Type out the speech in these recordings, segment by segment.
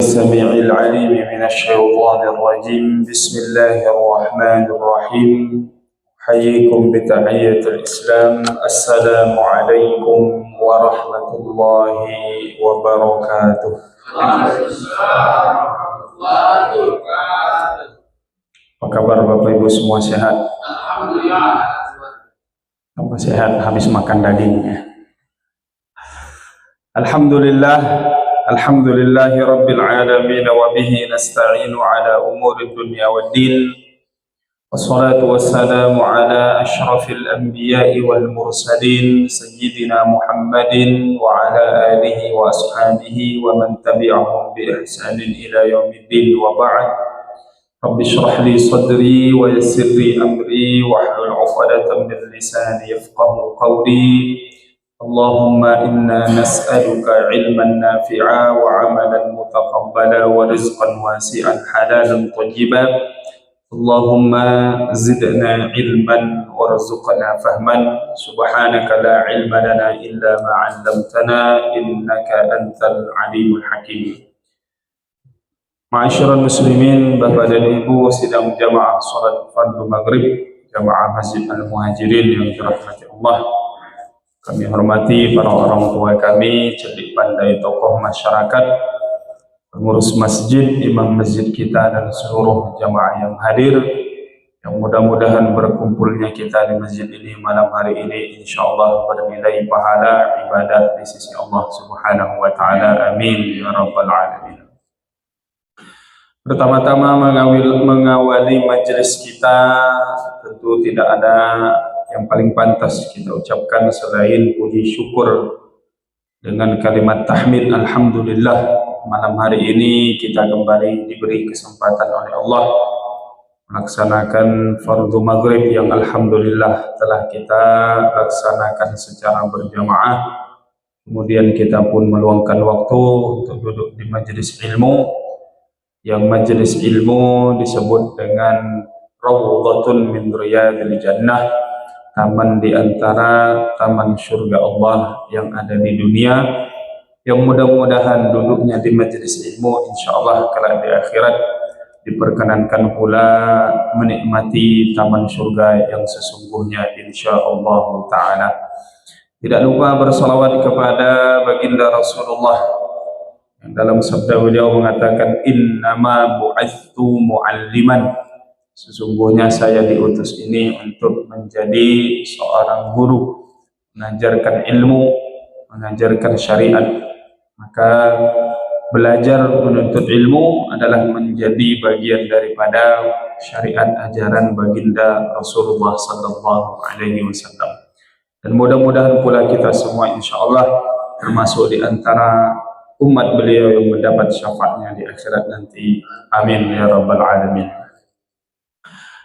السميع العليم من الشيطان الرجيم. بسم الله الرحمن الرحيم. أحييكم بتحية الإسلام. السلام عليكم ورحمة الله وبركاته. Apa kabar Bapak Ibu semua, sehat? Alhamdulillah. Apa sehat habis makan dagingnya? Alhamdulillah. Alhamdulillahi Rabbil Alamin wa bihi nasta'inu ala umuri dunya wad din. Wassalatu wassalamu ala ashrafil anbiya'i wal mursalin sayyidina Muhammadin wa ala alihi wa ashabihi wa man tabi'ahum bi ihsanin ila yaumiddin wa ba'd. Rabbi shrah li sadri wa yassir li amri wahlul 'uqdatam min lisani yafqahu qawli. Allahumma inna nas'aluka ilman nafi'a wa 'amalan mutaqabbala wa rizqan wasi'an halalan thayyiban. Allahumma zidna ilman warzuqna fahman. Subhanaka la ilma lana illa ma 'allamtana innaka antal alimul hakim. Ma'asyiral muslimin, Bapak dan Ibu sidang jamaah salat fardu maghrib jamaah Masjid Al-Muhajirin yang dirahmati Allah. Kami hormati para orang tua kami, cerdik pandai tokoh masyarakat, pengurus masjid, imam masjid kita, dan seluruh jamaah yang hadir. Yang mudah-mudahan berkumpulnya kita di masjid ini malam hari ini insyaallah bernilai pahala ibadah di sisi Allah Subhanahu wa taala. Amin ya rabbal alamin. Pertama-tama mengawali majelis kita, tentu tidak ada yang paling pantas kita ucapkan selain puji syukur dengan kalimat tahmid alhamdulillah. Malam hari ini kita kembali diberi kesempatan oleh Allah melaksanakan fardu maghrib yang alhamdulillah telah kita laksanakan secara berjamaah. Kemudian kita pun meluangkan waktu untuk duduk di majelis ilmu, yang majelis ilmu disebut dengan Rawdatun min Riyadil Jannah, taman di antara taman surga Allah yang ada di dunia, yang mudah-mudahan duduknya di majelis ilmu insyaallah kelak di akhirat diperkenankan pula menikmati taman surga yang sesungguhnya insyaallah taala. Tidak lupa bersalawat kepada baginda Rasulullah yang dalam sabda beliau mengatakan innama bu'itsu mu'alliman, sesungguhnya saya diutus ini untuk menjadi seorang guru, mengajarkan ilmu, mengajarkan syariat. Maka belajar menuntut ilmu adalah menjadi bagian daripada syariat ajaran baginda Rasulullah sallallahu alaihi wasallam. Dan mudah-mudahan pula kita semua insyaallah termasuk di antara umat beliau yang mendapat syafaatnya di akhirat nanti. Amin ya rabbal alamin.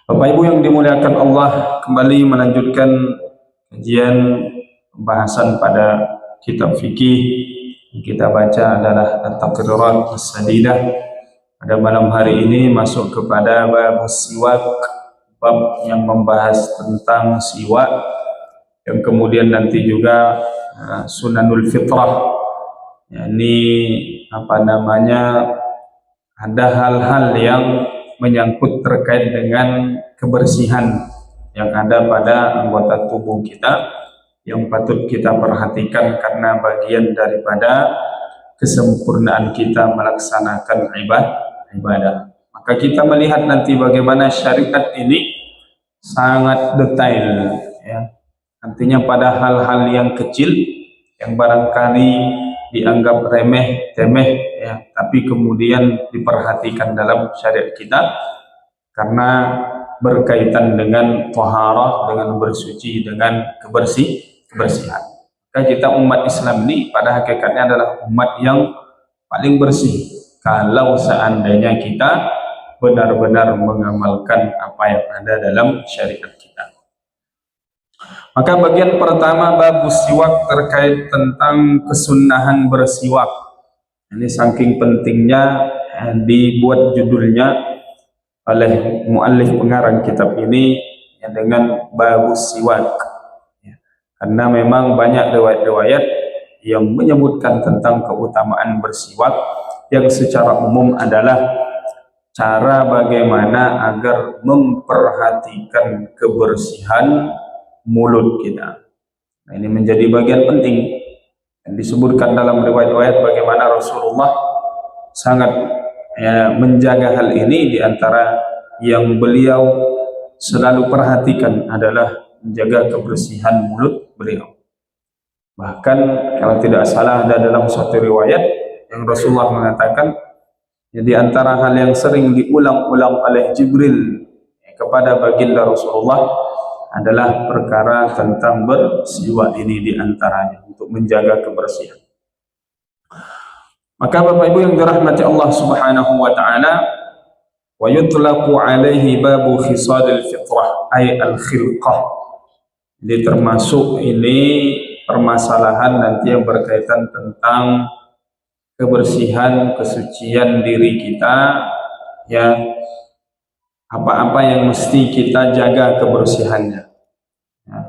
Bapak Ibu yang dimuliakan Allah, kembali melanjutkan kajian pembahasan pada kitab fikih yang kita baca adalah At-Taqrirat As-Sadidah. Pada malam hari ini masuk kepada bab siwak, bab yang membahas tentang siwak, yang kemudian nanti juga sunanul fitrah, yakni ada hal-hal yang menyangkut terkait dengan kebersihan yang ada pada anggota tubuh kita yang patut kita perhatikan karena bagian daripada kesempurnaan kita melaksanakan ibadah. Maka kita melihat nanti bagaimana syariat ini sangat detail, ya. Artinya pada hal-hal yang kecil yang barangkali dianggap remeh temeh, ya, tapi kemudian diperhatikan dalam syariat kita karena berkaitan dengan taharah, dengan bersuci, dengan kebersihan. Maka kita umat Islam ini pada hakikatnya adalah umat yang paling bersih kalau seandainya kita benar-benar mengamalkan apa yang ada dalam syariat kita. Maka bagian pertama bab siwak terkait tentang kesunahan bersiwak. Ini saking pentingnya dibuat judulnya oleh muallif pengarang kitab ini ya, dengan bab siwak. Ya, karena memang banyak riwayat-riwayat yang menyebutkan tentang keutamaan bersiwak yang secara umum adalah cara bagaimana agar memperhatikan kebersihan mulut kita. Nah, ini menjadi bagian penting yang disebutkan dalam riwayat-riwayat bagaimana Rasulullah sangat menjaga hal ini. Di antara yang beliau selalu perhatikan adalah menjaga kebersihan mulut beliau. Bahkan kalau tidak salah ada dalam suatu riwayat yang Rasulullah mengatakan, di antara hal yang sering diulang-ulang oleh Jibril kepada baginda Rasulullah adalah perkara tentang bersiwak. Ini diantaranya untuk menjaga kebersihan. Maka Bapak Ibu yang dirahmati Allah Subhanahu wa taala, wa yutlaqu alaihi babu khisalil fitrah ay al khilqah. Jadi termasuk ini permasalahan nanti yang berkaitan tentang kebersihan, kesucian diri kita, ya, apa-apa yang mesti kita jaga kebersihannya. Ya.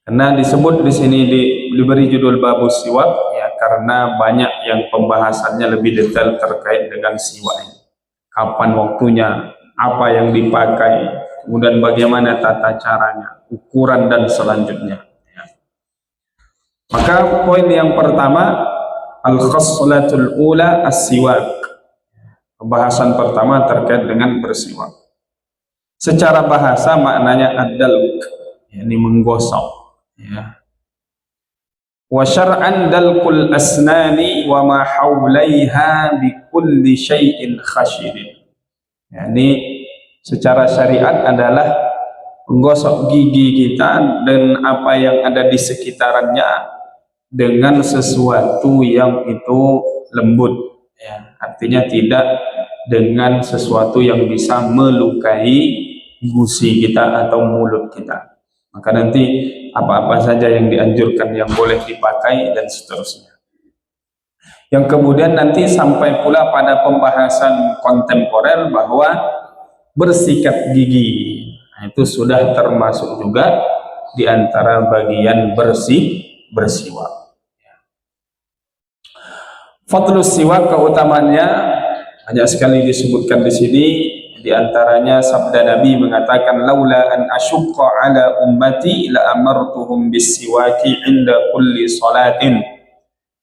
Karena disebut di sini diberi judul babu siwak, ya, karena banyak yang pembahasannya lebih detail terkait dengan siwak ini. Kapan waktunya, apa yang dipakai, kemudian bagaimana tata caranya, ukuran dan selanjutnya. Ya. Maka poin yang pertama, al-khaslatul ula as-siwak. Pembahasan pertama terkait dengan bersiwak. Secara bahasa maknanya ad-dalq, yakni menggosok, ya. Wa syar'an dalqul asnani wa ma hawlaiha bi kulli syai'in khashidin. Yakni secara syariat adalah menggosok gigi kita dan apa yang ada di sekitarannya dengan sesuatu yang itu lembut, ya. Artinya tidak dengan sesuatu yang bisa melukai gusi kita atau mulut kita. Maka nanti apa-apa saja yang dianjurkan yang boleh dipakai dan seterusnya. Yang kemudian nanti sampai pula pada pembahasan kontemporer bahwa bersikat gigi, nah, itu sudah termasuk juga di antara bagian bersiwak. Fadlus siwak, keutamaannya banyak sekali disebutkan di sini. Di antaranya sabda Nabi mengatakan, laula an asyqa ala ummati la amartuhum bis-siwaki 'inda kulli salatin.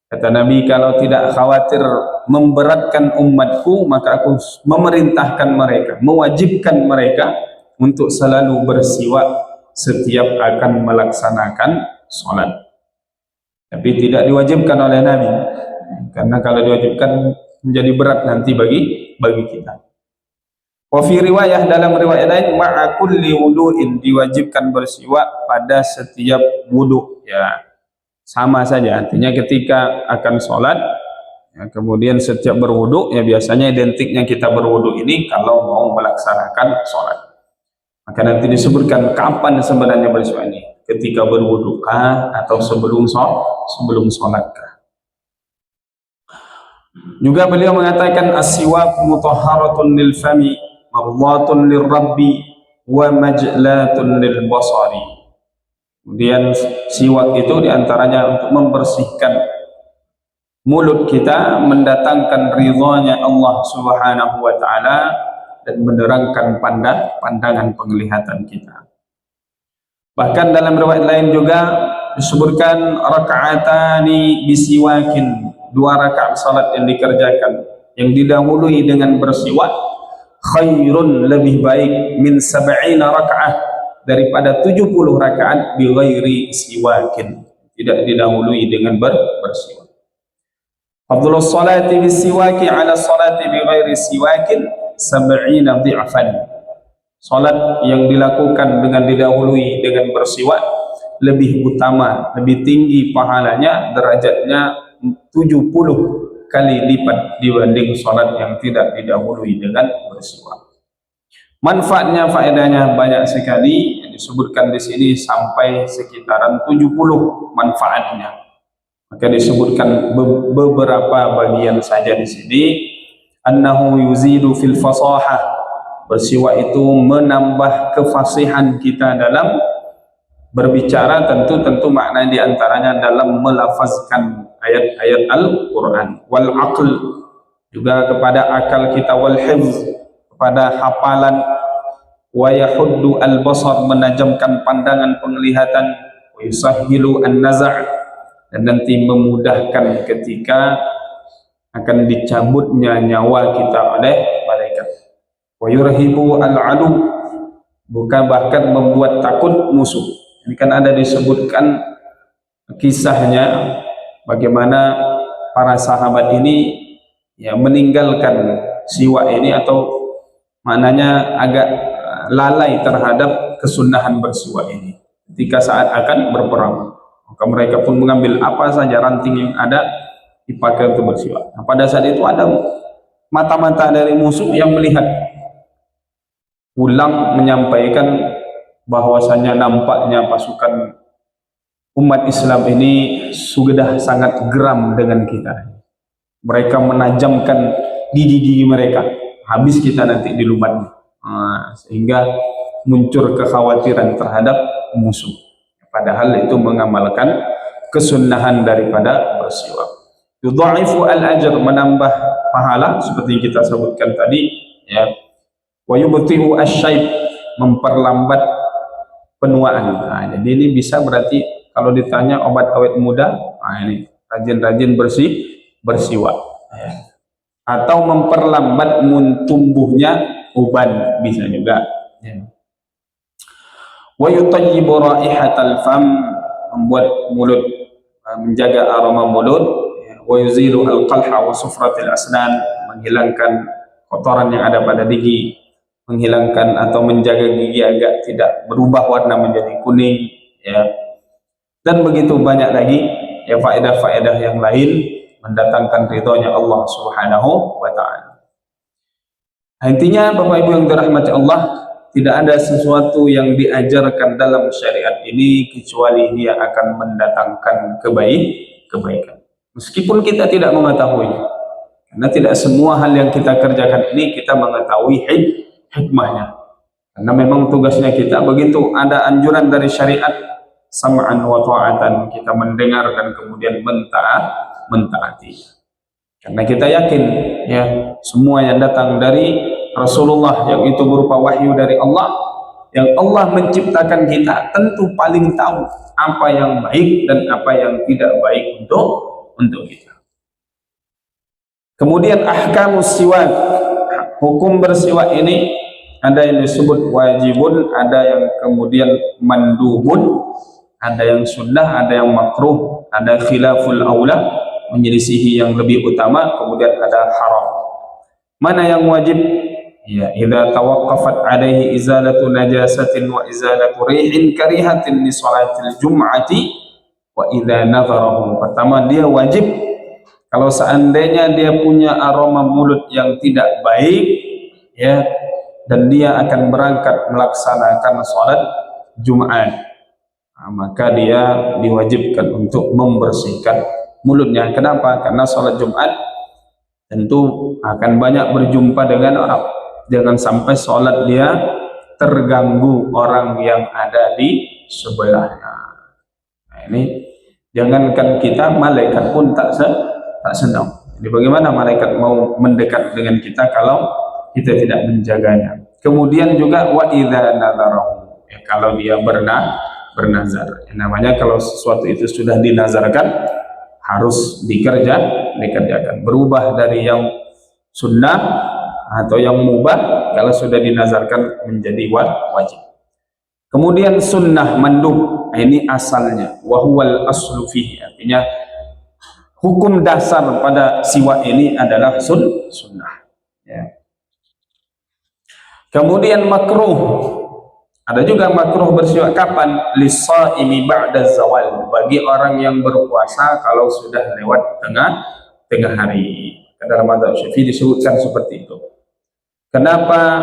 Kata Nabi, kalau tidak khawatir memberatkan umatku, maka aku memerintahkan mereka, mewajibkan mereka untuk selalu bersiwak setiap akan melaksanakan salat. Tapi tidak diwajibkan oleh Nabi, karena kalau diwajibkan menjadi berat nanti bagi kita. Wa fi riwayah, dalam riwayat lain, ma'a kulli wudu'in, diwajibkan bersiwak pada setiap wudu, ya. Sama saja, artinya ketika akan sholat, ya, kemudian setiap berwudu, ya biasanya identiknya kita berwudu ini kalau mau melaksanakan sholat. Maka nanti disebutkan kapan sebenarnya bersiwak ini, ketika berwudu kah atau sebelum sholat kah. Juga beliau mengatakan as-siwak mutahharatun lil fami, mardhatun lirabbi, wa majlatun lil basari. Kemudian siwak itu diantaranya untuk membersihkan mulut kita, mendatangkan ridhanya Allah Subhanahu wa ta'ala, dan menerangkan pandangan penglihatan kita. Bahkan dalam riwayat lain juga disebutkan raka'atani bisiwakin, 2 rakaat salat yang dikerjakan, yang didahului dengan bersiwak, khairun, lebih baik, min 70 rakaat, daripada 70 rakaat bi ghairi siwakin, tidak didahului dengan bersiwak. Fadlus salati bisiwaki ala salati bi ghairi siwakin 70 dhi'fan. Salat yang dilakukan dengan didahului dengan bersiwak lebih utama, lebih tinggi pahalanya, derajatnya 70 kali lipat dibanding salat yang tidak didahului dengan bersiwak. Manfaatnya, faedahnya banyak sekali, yang disebutkan di sini sampai sekitaran 70 manfaatnya. Maka disebutkan beberapa bagian saja di sini. Annahu yuzidu fil fasahah, bersiwak itu menambah kefasihan kita dalam berbicara, tentu makna diantaranya dalam melafazkan ayat-ayat Al-Quran. Wal aql, juga kepada akal kita, wal hifz, kepada hafalan, wa yahuddu al basar, menajamkan pandangan penglihatan, wa yusahhilu an naza', dan nanti memudahkan ketika akan dicabutnya nyawa kita oleh malaikat, wa yurhibu al adu, bukan bahkan membuat takut musuh. Ini kan ada disebutkan kisahnya bagaimana para sahabat ini ya meninggalkan siwak ini, atau maknanya agak lalai terhadap kesunahan bersiwak ini ketika saat akan berperang. Maka mereka pun mengambil apa saja ranting yang ada dipakai untuk bersiwak. Nah, pada saat itu ada mata-mata dari musuh yang melihat, pulang menyampaikan bahwasanya nampaknya pasukan umat Islam ini sudah sangat geram dengan kita. Mereka menajamkan gigi-gigi mereka, habis kita nanti dilumatnya. Sehingga muncul kekhawatiran terhadap musuh, padahal itu mengamalkan kesunahan daripada bersiwak. Yudha'ifu al-ajr, menambah pahala seperti yang kita sebutkan tadi ya. Wa yubti'u asy-syaib, memperlambat penuaan. Jadi ini bisa berarti kalau ditanya obat awet muda, ini rajin-rajin bersiwak ya. Atau memperlambat tumbuhnya uban, bisa juga ya. Wa yutayyibu raihatal fam, membuat mulut, menjaga aroma mulut ya. Wa yuzilu al-qalha wa sufratil asnan, menghilangkan kotoran yang ada pada gigi, menghilangkan atau menjaga gigi agar tidak berubah warna menjadi kuning ya. Dan begitu banyak lagi ya faedah-faedah yang lain, mendatangkan ridhonya Allah Subhanahu wa ta'ala. Intinya Bapak Ibu yang dirahmati Allah, tidak ada sesuatu yang diajarkan dalam syariat ini kecuali dia akan mendatangkan kebaikan. Meskipun kita tidak mengetahuinya, karena tidak semua hal yang kita kerjakan ini kita mengetahui hikmahnya. Karena memang tugasnya kita begitu, ada anjuran dari syariat, sam'an wa ta'atan, kita mendengar dan kemudian mentaati. Karena kita yakin ya, semua yang datang dari Rasulullah yang itu berupa wahyu dari Allah, yang Allah menciptakan kita, tentu paling tahu apa yang baik dan apa yang tidak baik untuk kita. Kemudian ahkamus siwak, hukum bersiwak ini ada yang disebut wajibun, ada yang kemudian mandubun, ada yang sunnah, ada yang makruh, ada khilaful aula, menyelisihi yang lebih utama, kemudian ada haram. Mana yang wajib? Ya, idza tawaqqafat alaihi izalatu najasatin wa izalatu rihin karihatin li salatil jum'ati wa idza nadharahu. Pertama, dia wajib kalau seandainya dia punya aroma mulut yang tidak baik ya, dan dia akan berangkat melaksanakan salat Jumat, maka dia diwajibkan untuk membersihkan mulutnya. Kenapa? Karena salat Jumat tentu akan banyak berjumpa dengan orang. Jangan sampai salat dia terganggu orang yang ada di sebelahnya. Nah, ini jangankan kita, malaikat pun tak senang. Jadi bagaimana malaikat mau mendekat dengan kita kalau kita tidak menjaganya? Kemudian juga wa idza nadharahu, ya, kalau dia bernazar. Namanya kalau sesuatu itu sudah dinazarkan harus dikerjakan. Berubah dari yang sunnah atau yang mubah kalau sudah dinazarkan menjadi wajib. Kemudian sunnah mandub, ini asalnya, wa huwal aslu fihi, artinya hukum dasar pada siwak ini adalah sunnah ya. Kemudian makruh, ada juga makruh bersiwak kapan? Lis-shaimi ba'da zawal, bagi orang yang berpuasa kalau sudah lewat tengah hari. Dalam mazhab Syafi'i disebutkan seperti itu. Kenapa?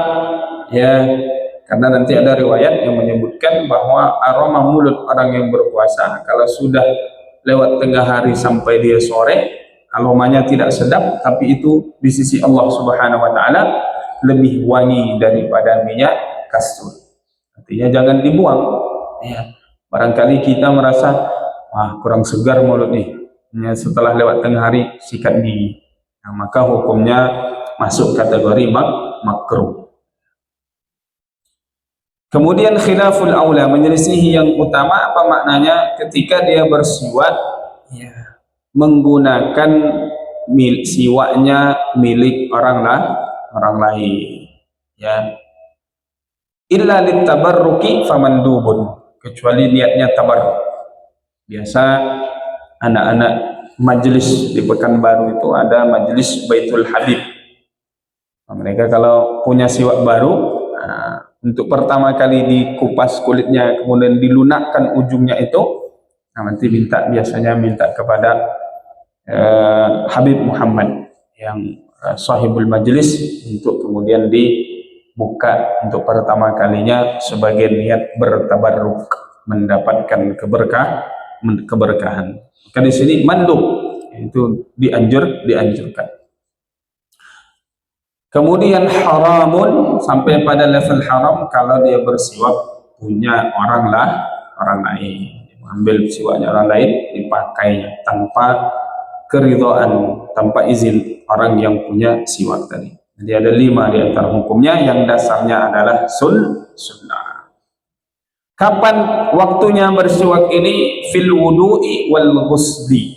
Ya, karena nanti ada riwayat yang menyebutkan bahwa aroma mulut orang yang berpuasa kalau sudah lewat tengah hari sampai dia sore, aromanya tidak sedap, tapi itu di sisi Allah Subhanahu wa ta'ala lebih wangi daripada minyak kastur. Artinya jangan dibuang ya. Barangkali kita merasa wah kurang segar mulut nih ya, setelah lewat tengah hari sikat gigi. Nah, maka hukumnya masuk kategori makruh. Kemudian khilaful aula, menyelisihi yang utama, apa maknanya ketika dia bersiwak ya, menggunakan siwaknya milik orang lain ya, illa litabarruki famandubun, kecuali niatnya tabarruk. Biasa anak-anak majelis di Pekanbaru itu ada majelis Baitul Habib. Nah, mereka kalau punya siwak baru, untuk pertama kali dikupas kulitnya, kemudian dilunakkan ujungnya itu, nanti biasanya minta kepada Habib Muhammad yang sahibul majlis untuk kemudian dibuka untuk pertama kalinya sebagai niat bertabarruk, mendapatkan keberkahan. Maka di sini mandub itu dianjurkan. Kemudian haramun, sampai pada level haram kalau dia bersiwak punya orang lain, mengambil siwaknya orang lain dipakainya tanpa keridhaan, tanpa izin orang yang punya siwak tadi. Jadi ada 5 di antara hukumnya, yang dasarnya adalah sunnah. Kapan waktunya bersiwak ini? Fil wudu'i wal ghusli,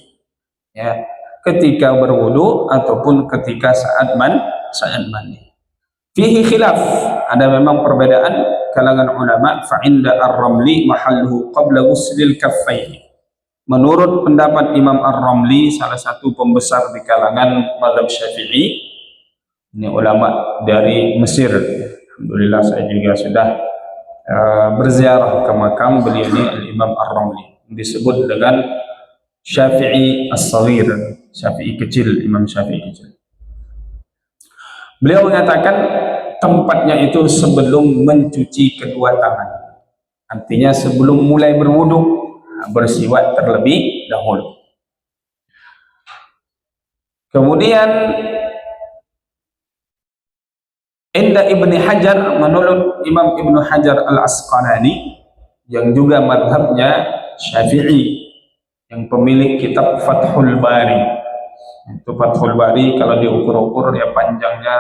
ya, ketika berwudu ataupun ketika saat mandi. Fihi khilaf, ada memang perbedaan kalangan ulama. Fa inda ar-ramli mahalluhu qabla ghuslil kaffaini. Menurut pendapat Imam Ar-Ramli, salah satu pembesar di kalangan mazhab Syafi'i, ini ulama dari Mesir. Alhamdulillah saya juga sudah berziarah ke makam beliau ini, Al-Imam Ar-Ramli, disebut dengan Syafi'i As-Saghir, Syafi'i kecil, Imam Syafi'i kecil. Beliau mengatakan tempatnya itu sebelum mencuci kedua tangan, artinya sebelum mulai berwudu, bersiwak terlebih dahulu. Kemudian inda Ibni Hajar, menurut Imam Ibnu Hajar Al-Asqalani yang juga madhabnya Syafi'i, yang pemilik kitab Fathul Bari. Itu Fathul Bari kalau diukur-ukur ya panjangnya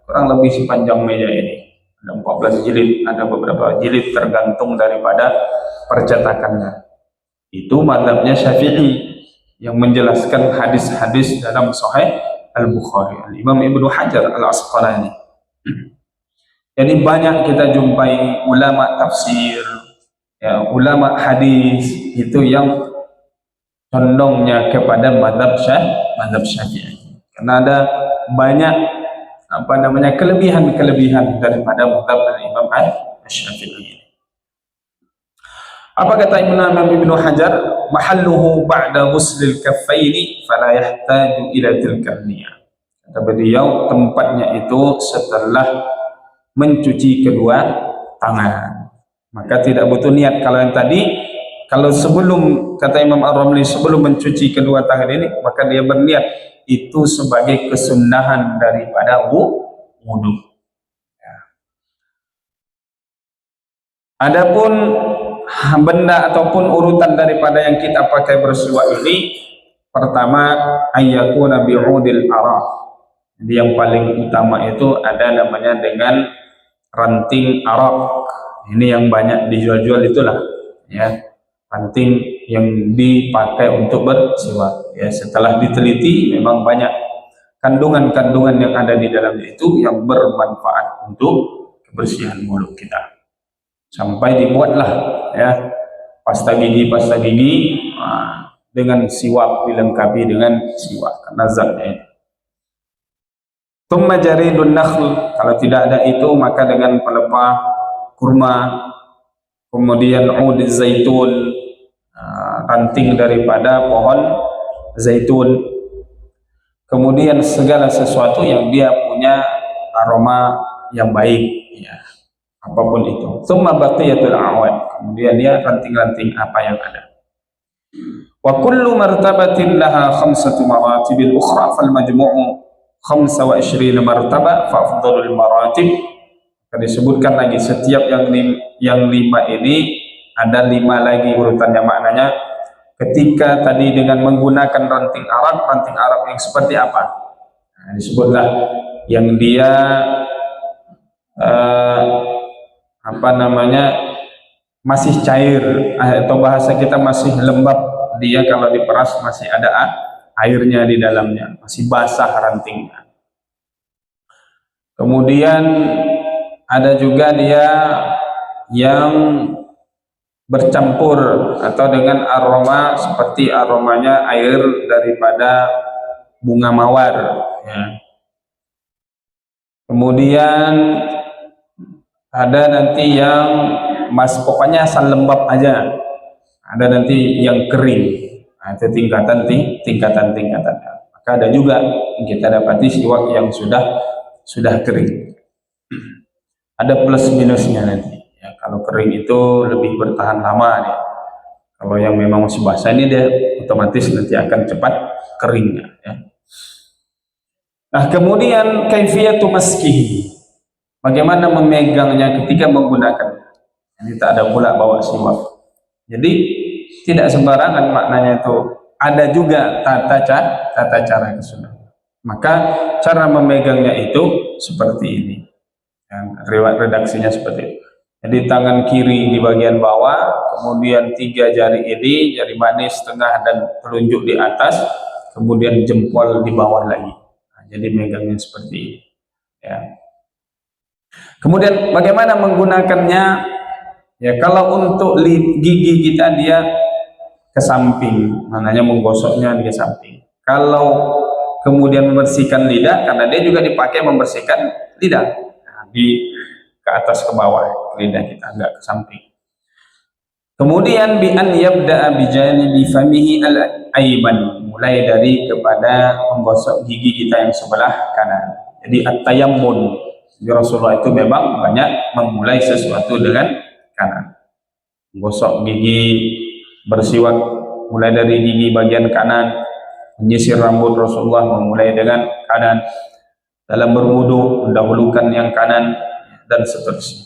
kurang lebih sepanjang meja ini. Ada 14 jilid, ada beberapa jilid tergantung daripada percetakannya. Itu mazhabnya Syafi'i yang menjelaskan hadis-hadis dalam Sahih Al-Bukhari, Al-Imam Ibnu Hajar Al-Asqalani. Jadi banyak kita jumpai ulama tafsir, ya, ulama hadis itu yang condongnya kepada mazhab Syafi'i, karena ada banyak kelebihan daripada mazhab Imam Syafi'i. Apa kata Imam Ibnu Hajar? Mahalluhu ba'da ghuslil kaffaini fala yahtaju ila tilka niyah. Kata beliau, tempatnya itu setelah mencuci kedua tangan, maka tidak butuh niat. Kalau yang tadi, kalau sebelum, kata Imam Ar-Ramli, sebelum mencuci kedua tangan ini, maka dia berniat, itu sebagai kesunnahan daripada wudu. Adapun benda ataupun urutan daripada yang kita pakai bersiwak ini, pertama ayyakuna bi'udil araq. Jadi yang paling utama itu ada namanya dengan ranting araq. Ini yang banyak dijual-jual itulah, ya, ranting yang dipakai untuk bersiwak. Ya, setelah diteliti memang banyak kandungan-kandungan yang ada di dalamnya itu yang bermanfaat untuk kebersihan mulut kita. Sampai dibuatlah, ya, pasta gigi dengan siwak, dilengkapi dengan siwak karena zatnya itu. Thumma jaridun nakhl, kalau tidak ada itu maka dengan pelepah kurma, kemudian ud zaitun, ranting daripada pohon zaitun, kemudian segala sesuatu yang dia punya aroma yang baik, ya, apapun itu. Tsumma baqiyatul a'wad, kemudian dia ranting-ranting apa yang ada. Wa kullu martabatin laha khamsatu maratibil ukhra fal majmu'u 25 martabah fa afdalul maratib. Disebutkan lagi setiap yang 5 ini ada 5 lagi urutannya. Maknanya ketika tadi dengan menggunakan ranting Arab yang seperti apa? Nah, disebutlah yang dia apa namanya masih cair, atau bahasa kita masih lembab, dia kalau diperas masih ada airnya di dalamnya, masih basah rantingnya. Kemudian ada juga dia yang bercampur atau dengan aroma seperti aromanya air daripada bunga mawar, ya. Kemudian ada nanti yang pokoknya asal lembab aja, ada nanti yang kering. Nah, itu tingkatan-tingkatannya. Maka ada juga yang kita dapati siwak yang sudah kering. Ada plus minusnya nanti. Ya, kalau kering itu lebih bertahan lama ya. Kalau yang memang masih basah ini dia otomatis nanti akan cepat keringnya. Ya. Nah, kemudian kaifiyatu maskihi. Bagaimana memegangnya ketika menggunakan. Jadi tak ada pula bawa siwak. Jadi tidak sembarangan maknanya itu. Ada juga tata cara kesunahan. Maka cara memegangnya itu seperti ini. Riwayat redaksinya seperti itu. Jadi tangan kiri di bagian bawah, kemudian 3 jari ini, jari manis, tengah dan telunjuk di atas, kemudian jempol di bawah lagi. Nah, jadi megangnya seperti ini. Ya. Kemudian bagaimana menggunakannya? Ya, kalau untuk gigi kita dia ke samping, maknanya menggosoknya di samping. Kalau kemudian membersihkan lidah, karena dia juga dipakai membersihkan lidah, nah, ke atas ke bawah lidah kita, enggak ke samping. Kemudian bi an yabda'a bi janibi famihi al-ayman, mulai dari kepada menggosok gigi kita yang sebelah kanan. Jadi at-tayammun. Rasulullah itu memang banyak memulai sesuatu dengan kanan. Menggosok gigi, bersiwak mulai dari gigi bagian kanan, menyisir rambut Rasulullah memulai dengan kanan, dalam berwudu mendahulukan yang kanan, dan seterusnya.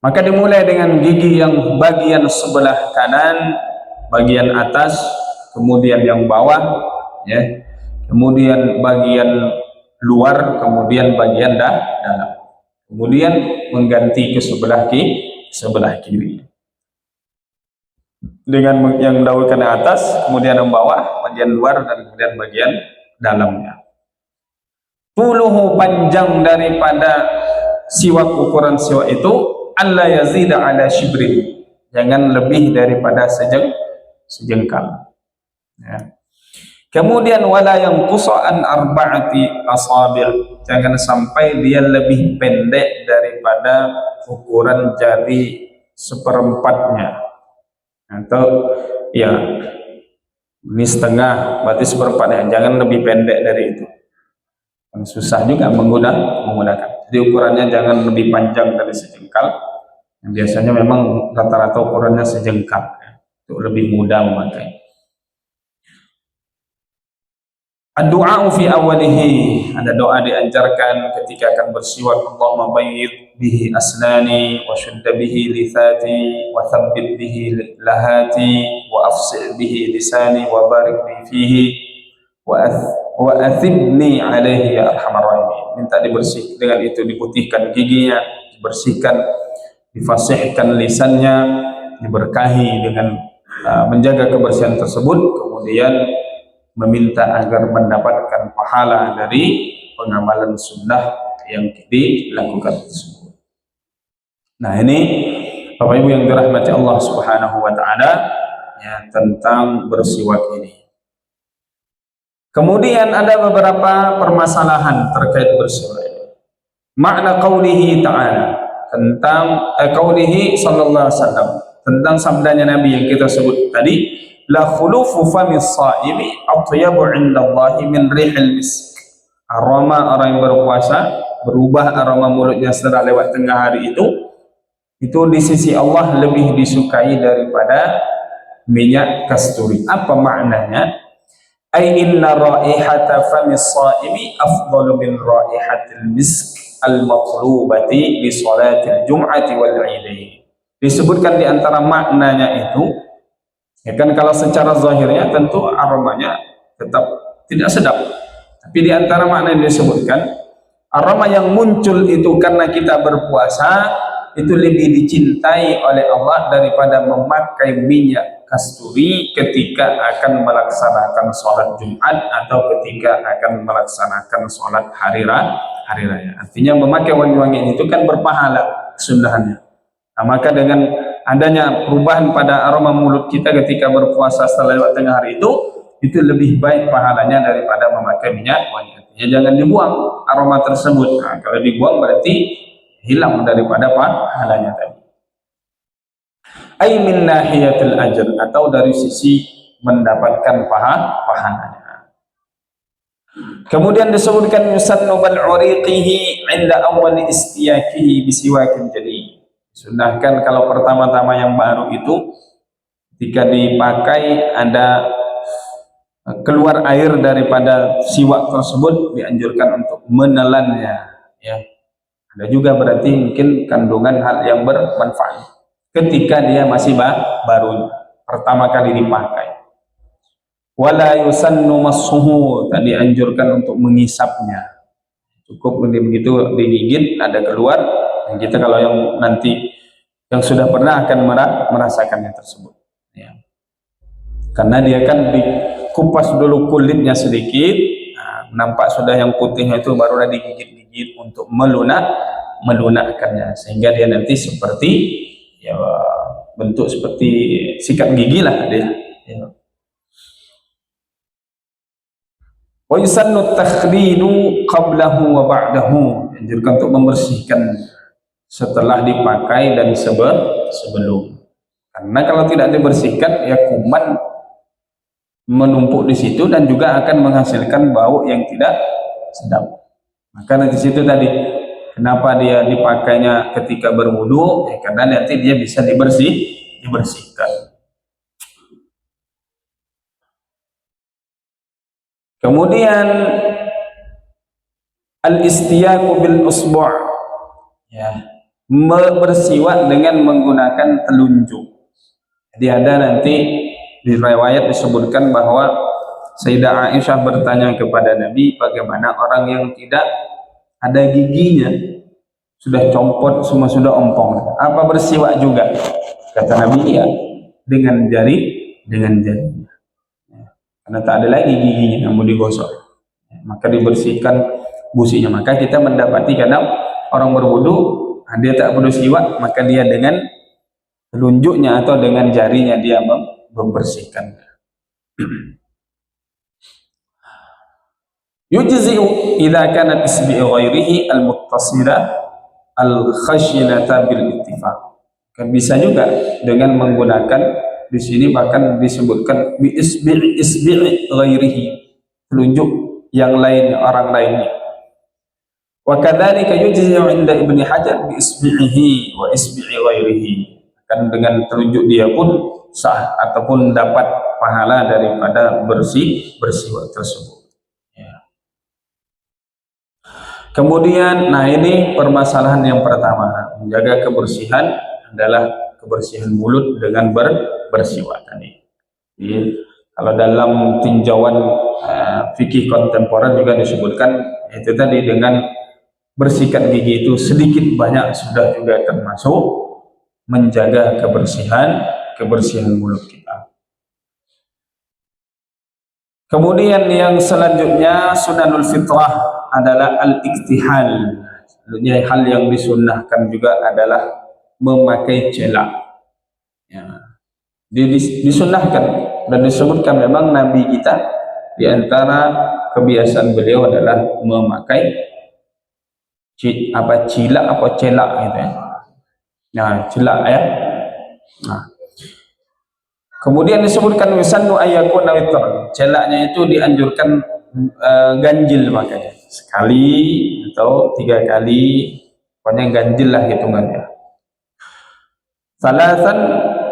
Maka dimulai dengan gigi yang bagian sebelah kanan, bagian atas, kemudian yang bawah, ya, kemudian bagian luar, kemudian bagian dalam, kemudian mengganti ke sebelah kiri dengan yang dahulukan atas, kemudian yang bawah, bagian luar, dan kemudian bagian dalamnya. Tuluhu, panjang daripada siwak, ukuran siwak itu alla yazida ala shibrin, jangan lebih daripada sejengkal, ya. Kemudian wala yang kusaan arba'ati asabil, jangan sampai dia lebih pendek daripada ukuran jari seperempatnya, atau ya ini setengah, berarti seperempatnya, jangan lebih pendek dari itu. Susah juga menggunakan. Jadi ukurannya jangan lebih panjang dari sejengkal. Yang biasanya memang rata-rata ukurannya sejengkal, ya. Itu lebih mudah memakai. Doa fi awalihi, ada doa diajarkan ketika akan bersiwak. Allahumma bayyid bihi asnani wa shudda bihi lithati wa thabbit bihi lahati wa afsi' bihi lisani wa barik li fihi wa athibni alaihi ya arhamar rahimin. Minta dibersih dengan itu, diputihkan giginya, dibersihkan, difasihkan lisannya, diberkahi dengan menjaga kebersihan tersebut, kemudian meminta agar mendapatkan pahala dari pengamalan sunnah yang dilakukan tersebut. Nah, ini Bapak Ibu yang dirahmati Allah Subhanahu wa taala, ya, tentang bersiwak ini. Kemudian ada beberapa permasalahan terkait bersiwak. Makna qaulihi ta'ala, tentang qaulihi sallallahu alaihi wasallam, tentang sabdanya Nabi yang kita sebut tadi, la khulufu famis saimi atyabu 'indallahi min rihil misk. Aroma orang yang berpuasa, berubah aroma mulutnya setelah lewat tengah hari itu di sisi Allah lebih disukai daripada minyak kasturi. Apa maknanya? Ai inna raihata famis saimi afdalu min raihatil misk al-matlubati li salatil jum'ati wal 'idain. Disebutkan di antara maknanya itu, ya kan, kalau secara zahirnya tentu aromanya tetap tidak sedap, Tapi di antara makna yang disebutkan, aroma yang muncul itu karena kita berpuasa itu lebih dicintai oleh Allah daripada memakai minyak kasturi ketika akan melaksanakan sholat Jumat atau ketika akan melaksanakan sholat hari raya. Artinya memakai wangi-wangian itu kan berpahala sunahnya. Nah, maka dengan adanya perubahan pada aroma mulut kita ketika berpuasa setelah lewat tengah hari itu lebih baik pahalanya daripada memakai minyak wangi. Artinya jangan dibuang aroma tersebut. Nah, kalau dibuang berarti hilang daripada pahalanya tadi. Ai min nahiyatil ajr, atau dari sisi mendapatkan pahalanya. Kemudian disebutkan yusannu bal uriqihi 'inda awwal istiyakihi bisiwakin. Jadi sunahkan kalau pertama-tama yang baru itu ketika dipakai ada keluar air daripada siwak tersebut, dianjurkan untuk menelannya, ya. Ada juga berarti mungkin kandungan hal yang bermanfaat ketika dia masih baru pertama kali dipakai. Wala yusannu massuhu, tadi anjurkan untuk mengisapnya. Cukup begitu digigit ada keluar. Dan kita kalau yang nanti yang sudah pernah akan merasakannya tersebut, ya. Karena dia kan dikupas dulu kulitnya sedikit, nah, nampak sudah yang putihnya itu barulah digigit-gigit untuk melunakkannya, sehingga dia nanti seperti, ya, bentuk seperti sikat gigi lah dia, ya. Wa yusannu takhlilu qablahu wa ba'dahu, anjurkan untuk membersihkan setelah dipakai dan sebelum. Karena kalau tidak dibersihkan, ya kuman menumpuk di situ dan juga akan menghasilkan bau yang tidak sedap. Maka di situ tadi kenapa dia dipakainya ketika berwudu, ya karena nanti dia bisa dibersihkan. Kemudian al-istiyaku bil usbu', ya, bersiwak dengan menggunakan telunjuk. Jadi ada nanti di riwayat disebutkan bahwa Sayyidah Aisyah bertanya kepada Nabi, bagaimana orang yang tidak ada giginya, sudah compot semua, sudah ompong, apa bersiwak juga? Kata Nabi, ya, dengan jarinya. Karena tak ada lagi giginya yang mau digosok, maka dibersihkan businya. Maka kita mendapati kadang orang berwudu, dia tak perlu siwak, maka dia dengan telunjuknya atau dengan jarinya dia membersihkan. Yujzi'u idza kanat isbi'u ghairihi al-muttasila al-khashinata bil ittifaq. Kan bisa juga dengan menggunakan, di sini bahkan disebutkan bi isbi'i ghairihi, telunjuk yang lain, orang lainnya. Wa kadzalika yujzi'u 'inda Ibnu Hajar bi isbi'ihi wa isbi'i ghairihi. Kan dengan telunjuk dia pun sah ataupun dapat pahala daripada bersiwak tersebut, ya. Kemudian, nah ini permasalahan yang pertama, menjaga kebersihan adalah kebersihan mulut dengan bersiwak tadi. Jadi, kalau dalam tinjauan fikih kontemporer juga disebutkan itu tadi, dengan bersikat gigi itu sedikit banyak sudah juga termasuk menjaga kebersihan mulut kita. Kemudian yang selanjutnya sunanul fitrah adalah al-iktihal. Selanjutnya hal yang disunnahkan juga adalah memakai celak, ya. Disunnahkan dan disebutkan memang Nabi kita di antara kebiasaan beliau adalah memakai celak gitu, ya. Nah, celak, ya. Nah, kemudian disebutkan yusannu ayyakuna witran. Celaknya itu dianjurkan ganjil makanya. Sekali atau 3 kali, pokoknya ganjil lah hitungannya. Salasan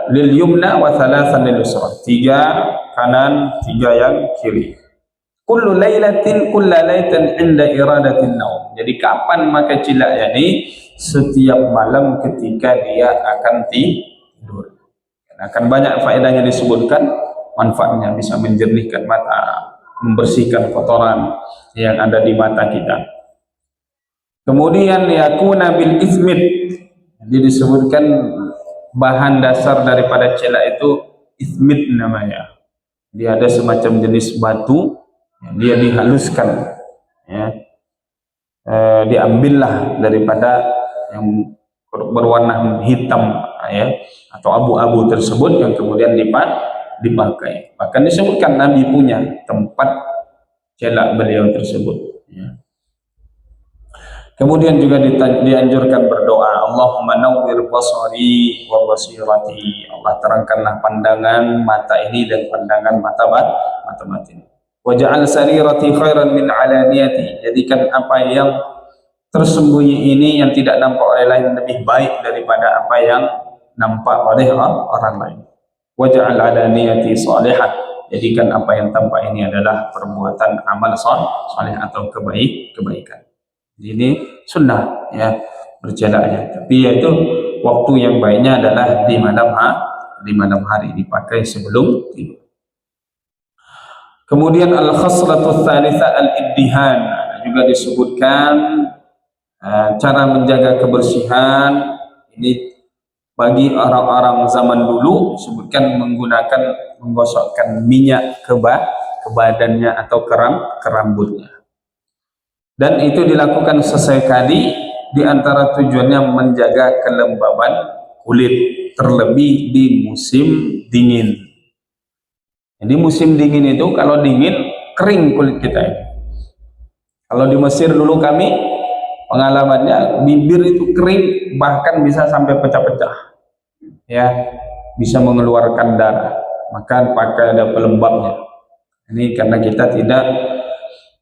lil yumna wa salasan lil yusra. 3 kanan, 3 yang kiri. Kullu lailatin kullalaitan inda iradatin naum. Jadi kapan maka celaknya ini? Setiap malam ketika dia akan tidur. Akan banyak faedahnya disebutkan, manfaatnya bisa menjernihkan mata, membersihkan kotoran yang ada di mata kita. Kemudian yakuna bil ismit, jadi disebutkan bahan dasar daripada celak itu ismit namanya. Dia ada semacam jenis batu, dia dihaluskan, ya. Diambillah daripada yang berwarna hitam, ya, atau abu-abu tersebut yang kemudian dipakai. Bahkan disebutkan Nabi punya tempat celak beliau tersebut, ya. Kemudian juga dianjurkan berdoa, Allahumma nawwir basari wa basirati, Allah terangkanlah pandangan mata ini dan pandangan mata batin. Waj'al sarirati khairan min alaniyati, jadikan apa yang tersembunyi ini yang tidak nampak oleh lain lebih baik daripada apa yang nampak oleh orang lain. Waj'al alaniyati salihah, jadikan apa yang tampak ini adalah perbuatan amal saleh atau kebaikan. Ini sunnah, ya, bercelaknya. Tapi yaitu waktu yang baiknya adalah di malam hari dipakai sebelum tidur. Kemudian al-khaslatu tsalitsa al-iddihan, juga disebutkan cara menjaga kebersihan ini bagi orang-orang zaman dulu, disebutkan menggunakan menggosokkan minyak ke badannya atau ke rambutnya. Dan itu dilakukan sesekali, di antara tujuannya menjaga kelembaban kulit, terlebih di musim dingin. Jadi musim dingin itu kalau dingin kering kulit kita ini. Kalau di Mesir dulu kami pengalamannya bibir itu kering, bahkan bisa sampai pecah-pecah, ya, bisa mengeluarkan darah, maka pakai ada pelembabnya. Ini karena kita tidak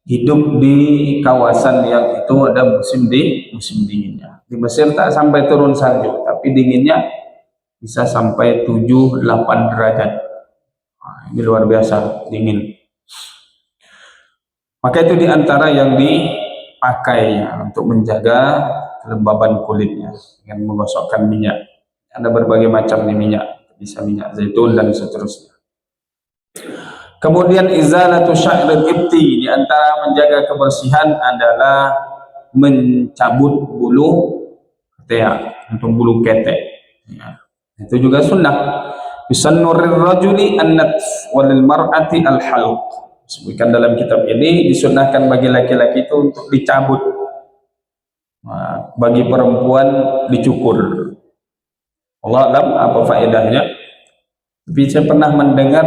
hidup di kawasan yang itu ada musim dinginnya. Di Mesir tak sampai turun salju, tapi dinginnya bisa sampai 7-8 derajat. Ini luar biasa dingin. Maka itu diantara yang dipakai, ya, untuk menjaga kelembaban kulitnya dengan menggosokkan minyak. Ada berbagai macam minyak, bisa minyak zaitun dan seterusnya. Kemudian izalatu sya'ril ibti, di antara menjaga kebersihan adalah mencabut bulu ketiak, untuk bulu ketek, ya. Itu juga sunnah. Bisannuril rajuli an-natf walil mar'ati al-halq. Sebutkan dalam kitab ini disunnahkan bagi laki-laki itu untuk dicabut, bagi perempuan dicukur. Allah alam apa faedahnya. Tapi saya pernah mendengar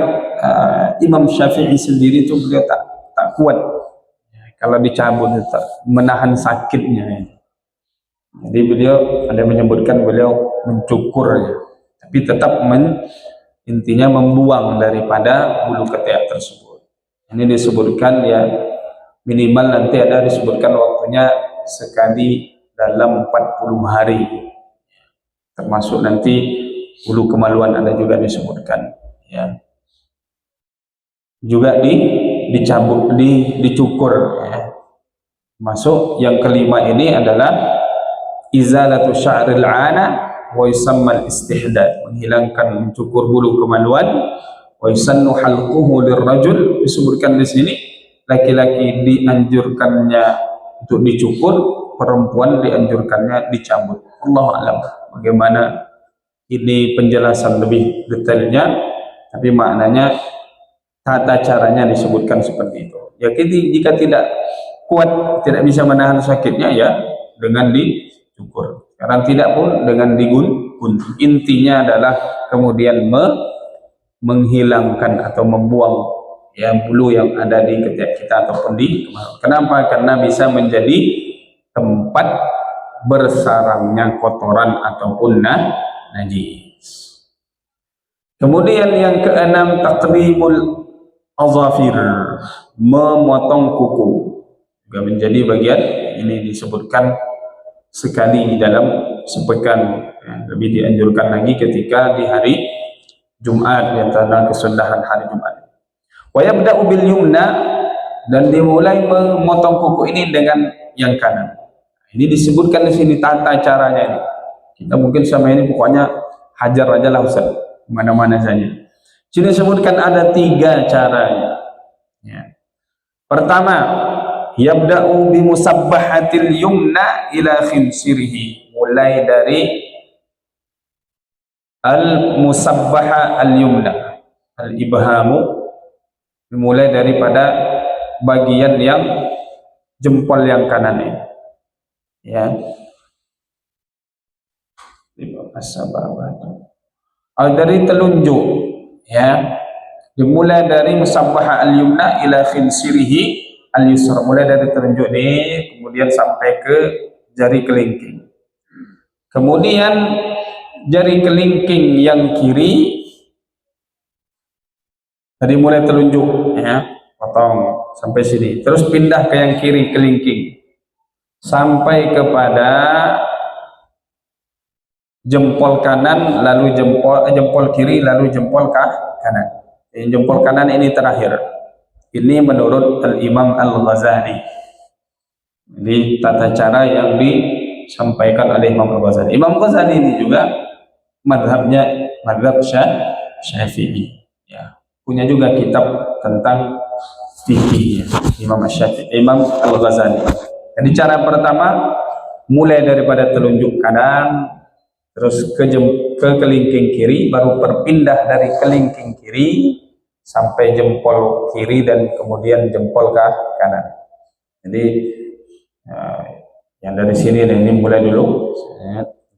Imam Syafi'i sendiri itu beliau tak kuat kalau dicabut, menahan sakitnya. Jadi beliau ada menyebutkan beliau mencukur, ya, tapi tetap intinya membuang daripada bulu ketiak tersebut. Ini disebutkan, ya, minimal nanti ada disebutkan waktunya sekali dalam 40 hari, termasuk nanti bulu kemaluan ada juga disebutkan, ya, juga dicabut, dicukur, ya. Masuk yang kelima ini adalah izalatu sya'ril 'ana wa yusammal istihdad, menghilangkan, mencukur bulu kemaluan. Wa yusannu halquhu lirrajul, disebutkan di sini laki-laki dianjurkannya untuk dicukur, perempuan dianjurkannya dicabut. Allah alam bagaimana ini penjelasan lebih detailnya, tapi maknanya tata caranya disebutkan seperti itu. Ya, jika tidak kuat, tidak bisa menahan sakitnya, ya, dengan dicukur. Sekarang tidak pun dengan digunting. Intinya adalah kemudian menghilangkan atau membuang, ya, bulu yang ada di ketiak kita ataupun di kemaluan. Kenapa? Karena bisa menjadi tempat bersarangnya kotoran ataupun najis. Kemudian yang keenam, taqlimul azafir, memotong kuku, juga menjadi bagian ini, disebutkan sekali di dalam sepekan, ya, lebih dianjurkan lagi ketika di hari Jumat, di antara kesunahan hari Jumat. Wa yabda'u bil yumna, dan dimulai memotong kuku ini dengan yang kanan. Ini disebutkan di sini tata caranya ini. Kita mungkin sama ini pokoknya hajar aja lah Ustaz, mana-mana saja. Sini disebutkan ada 3 caranya, ya. Pertama, yabda'u bi musabbahatil yumna ila khinsirihi, mulai dari al musabbaha al yumna, al ibhamu, dimulai daripada bagian yang jempol yang kanan ini, ya. Dari telunjuk, ya, dimulai dari musabbaha al yumna ila khinsirihi al yusra, mulai dari telunjuk ini kemudian sampai ke jari kelingking. Kemudian jari kelingking yang kiri dari mulai telunjuk, ya, potong sampai sini, terus pindah ke yang kiri kelingking sampai kepada jempol kanan, lalu jempol kiri, lalu jempol kanan. Jempol kanan ini terakhir. Ini menurut Al-Imam Al-Ghazali. Jadi tata cara yang disampaikan oleh Imam Al-Ghazali. Imam Ghazali ini juga madhabnya madhab Syafi'i, ya. Punya juga kitab tentang fikih, Imam Syafi'i, Imam Al-Ghazali. Jadi cara pertama mulai daripada telunjuk kanan, terus ke kelingking kiri, baru berpindah dari kelingking kiri sampai jempol kiri dan kemudian jempol kanan. Jadi yang dari sini, ini mulai dulu,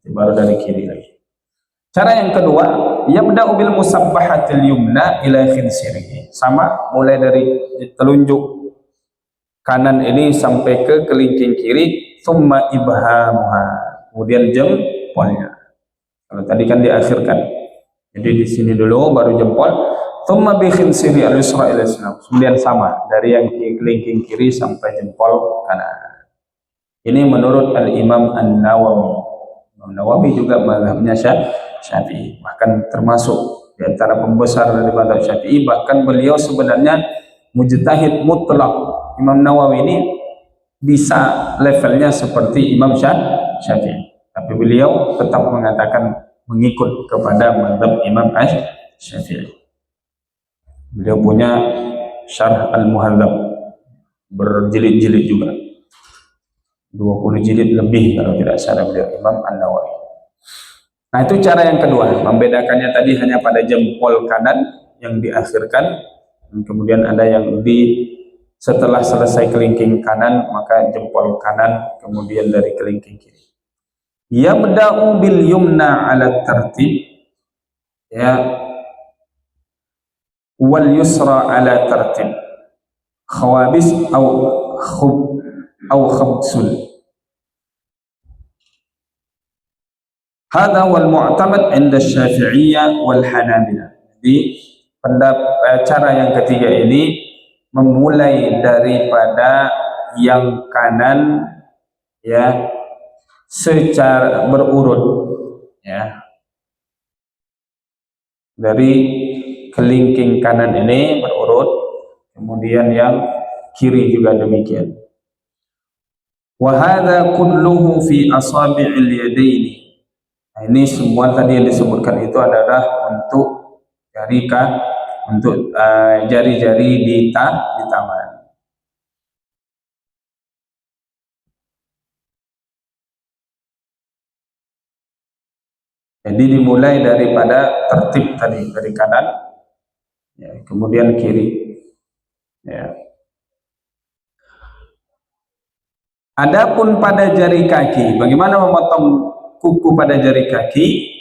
baru dari kiri lagi. Cara yang kedua, yabda'u bil musabbahatil yumna ila khinsirihi, sama, mulai dari telunjuk kanan ini sampai ke kelingking kiri, thumma ibhamuha, kemudian jempolnya. Kalau tadi kan diakhirkan, jadi di sini dulu baru jempol, thumma bi khinsiri al-yusra ila al-yusra, kemudian sama dari yang kelingking kiri sampai jempol kanan. Ini menurut Al-Imam An-Nawawi. Imam Nawawi juga mazhabnya Syafi'i, bahkan termasuk di antara pembesar dari mazhab Syafi'i, bahkan beliau sebenarnya mujtahid mutlak. Imam Nawawi ini bisa levelnya seperti Imam Syafi'i, tapi beliau tetap mengatakan mengikut kepada mazhab Imam Syafi'i. Beliau punya Syarh Al-Muhadzab, berjilid-jilid juga, 20 jilid lebih kalau tidak salah, beliau Imam An-Nawawi. Nah, itu cara yang kedua, membedakannya tadi hanya pada jempol kanan yang diakhirkan, dan kemudian ada yang setelah selesai kelingking kanan maka jempol kanan, kemudian dari kelingking kiri. Yabda'u bil yumna ala tertib, ya, wal yusra ala tertib, khawabis au khabsul. Hadha wal mu'tamad 'inda Syafi'iyah wal Hanabilah. Jadi cara yang ketiga ini memulai daripada yang kanan, ya, secara berurut, ya, dari kelingking kanan ini berurut, kemudian yang kiri juga demikian. Wa hadza kulluhu fi asabi'il yadaini. Nah, ini semua tadi yang disebutkan itu adalah untuk jari-jari di tangan. Jadi dimulai daripada tertib tadi, dari kanan, ya, kemudian kiri, ya. Adapun pada jari kaki, bagaimana memotong kuku pada jari kaki?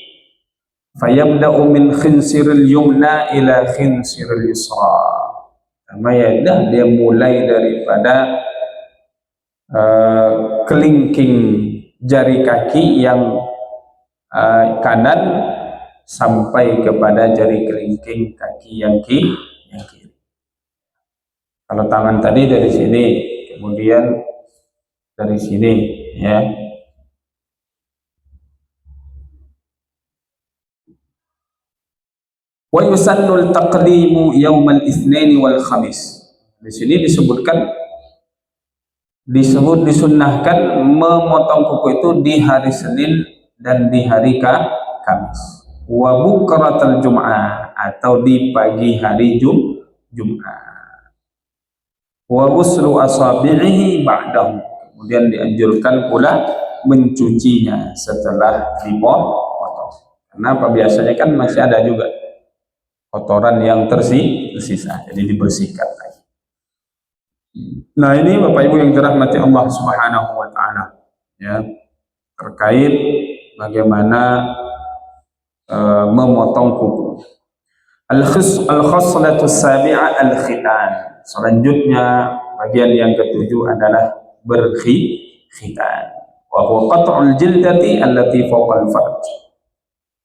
Fayabda'u min khinsiril yumna ila khinsiril yusra. Dia mulai daripada kelingking jari kaki yang kanan sampai kepada jari kelingking kaki yang kiri. Kalau tangan tadi dari sini, kemudian dari sini, ya. Wa yusannul taqlimu yaumal itsnaini wal khamis. Di sini disunnahkan memotong kuku itu di hari Senin dan di hari Kamis. Wa bukratal Jum'ah, atau di pagi hari Jumat. wa ghuslu asabi'ihi ba'dahu. Kemudian dianjurkan pula mencucinya setelah dipotong. Kenapa? Biasanya kan masih ada juga kotoran yang tersisa, jadi dibersihkan lagi. Nah, ini Bapak Ibu yang dirahmati Allah Subhanahu wa taala, ya, terkait bagaimana memotong kuku. Al-khoslatu sabi'ah al-khitan. Selanjutnya bagian yang ketujuh adalah berkhitan. Wa huwa qat'ul jildati allati fawqa al-farj.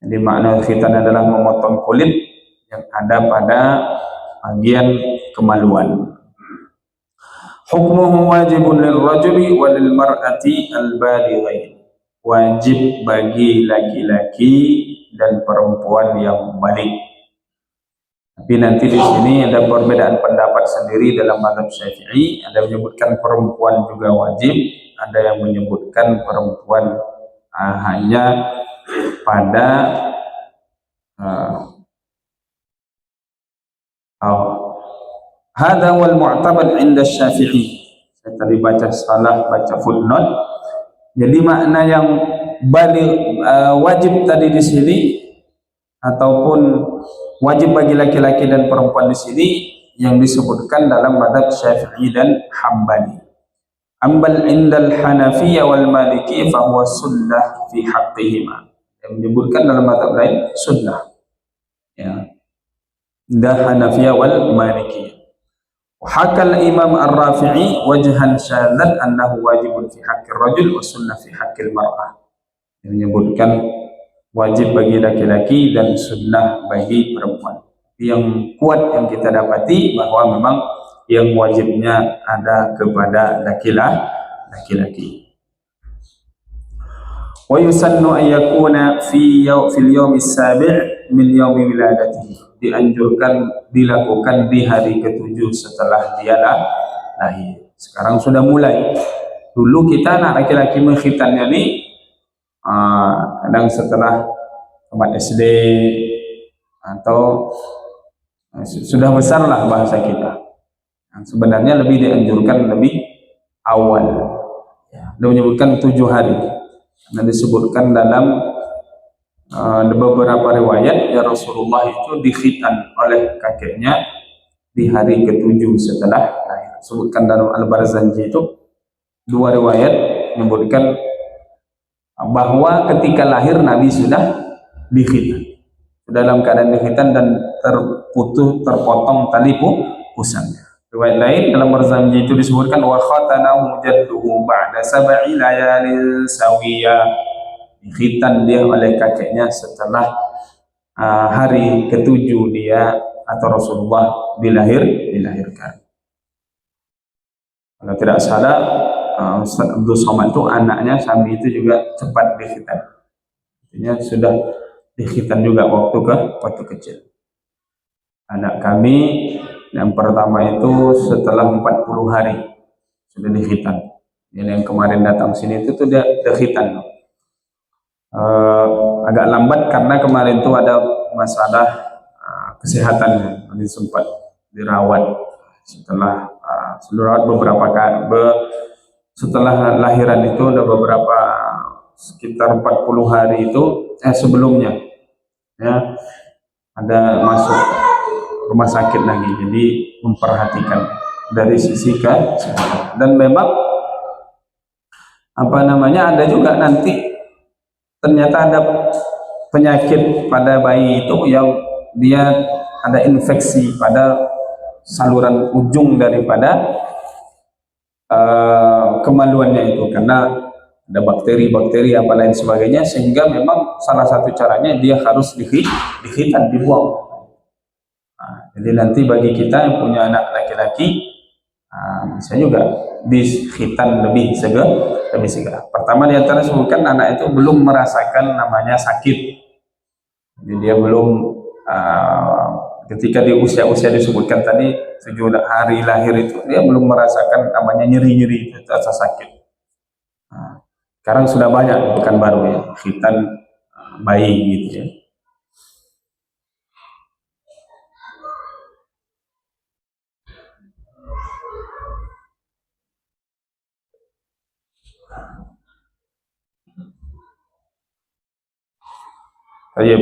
Jadi makna khitan adalah memotong kulit yang ada pada bagian kemaluan. Hukmuhu wajibun lirrajuli wa lilmar'ati al-balighain. Wajib bagi laki-laki dan perempuan yang balik. Tapi nanti di sini ada perbedaan pendapat sendiri dalam mazhab Syafi'i. Ada yang menyebutkan perempuan juga wajib, ada yang menyebutkan perempuan hanya pada hadza wal mu'tabad 'inda Syafi'i. Saya tadi baca salah, baca footnote. Jadi makna yang wajib tadi di sini ataupun wajib bagi laki-laki dan perempuan di sini yang disebutkan dalam mazhab Syafi'i dan Hambali. Ambal indal Hanafiyah wal Maliki fa huwa sunnah fi haqqihima. Yang menyebutkan dalam mazhab lain sunnah. Ya. Da Hanafiyah wal Maliki. Hakal Imam Ar-Rafi'i wajhan syadzan annahu wajibun fi haqqir rajul wa sunnah fi haqqil mar'ah. Yang menyebutkan wajib bagi laki-laki dan sunnah bagi perempuan. Yang kuat yang kita dapati bahwa memang yang wajibnya ada kepada laki-laki. Wa yusannu an yakuna fil yawmis sabi' min yaumi wiladatihi. Dianjurkan dilakukan di hari ketujuh setelah dia lahir. Sekarang sudah mulai. Dulu kita anak laki-laki mengkhitannya nih kadang setelah tamat SD atau sudah besar lah bahasa kita. Nah, sebenarnya lebih dianjurkan lebih awal. Ya, dia menyebutkan 7 hari. Karena disebutkan dalam beberapa riwayat ya Rasulullah itu dikhitan oleh kakeknya di hari ketujuh setelah lahir. Disebutkan dalam Al-Barzanji itu 2 riwayat menyebutkan bahwa ketika lahir Nabi sudah dikhitan, dalam keadaan dikhitan dan terpotong tali pusarnya. Riwayat lain dalam Barzanji itu disebutkan wa khatanahu jadduhu ba'da sab'i layalin sawiyah. Dikhitan dia oleh kakeknya setelah hari ketujuh dia atau Rasulullah dilahirkan. Kalau tidak salah Ustaz Abdul Somad itu anaknya Sami itu juga cepat dikhitan. Artinya sudah dikhitan juga waktu kecil. Anak kami yang pertama itu setelah 40 hari sudah dikhitan. Yang kemarin datang sini itu dia dikhitan. Agak lambat karena kemarin itu ada masalah kesehatan, jadi sempat dirawat setelah beberapa kali. Setelah lahiran itu ada beberapa sekitar 40 hari itu sebelumnya ya ada masuk rumah sakit lagi, jadi memperhatikan dari sisi kesehatan. Dan memang ada juga nanti ternyata ada penyakit pada bayi itu yang dia ada infeksi pada saluran ujung daripada kemaluannya itu, karena ada bakteri-bakteri apa lain sebagainya, sehingga memang salah satu caranya dia harus dikhitan, dibuang. Jadi nanti bagi kita yang punya anak laki-laki bisa juga dikhitan lebih segera. Pertama diantara sebutkan anak itu belum merasakan namanya sakit, jadi dia belum ketika di usia-usia disebutkan tadi 7 hari lahir itu dia belum merasakan namanya nyeri-nyeri itu rasa sakit. Sekarang sudah banyak, bukan baru ya, khitan bayi gitu ya. Baik.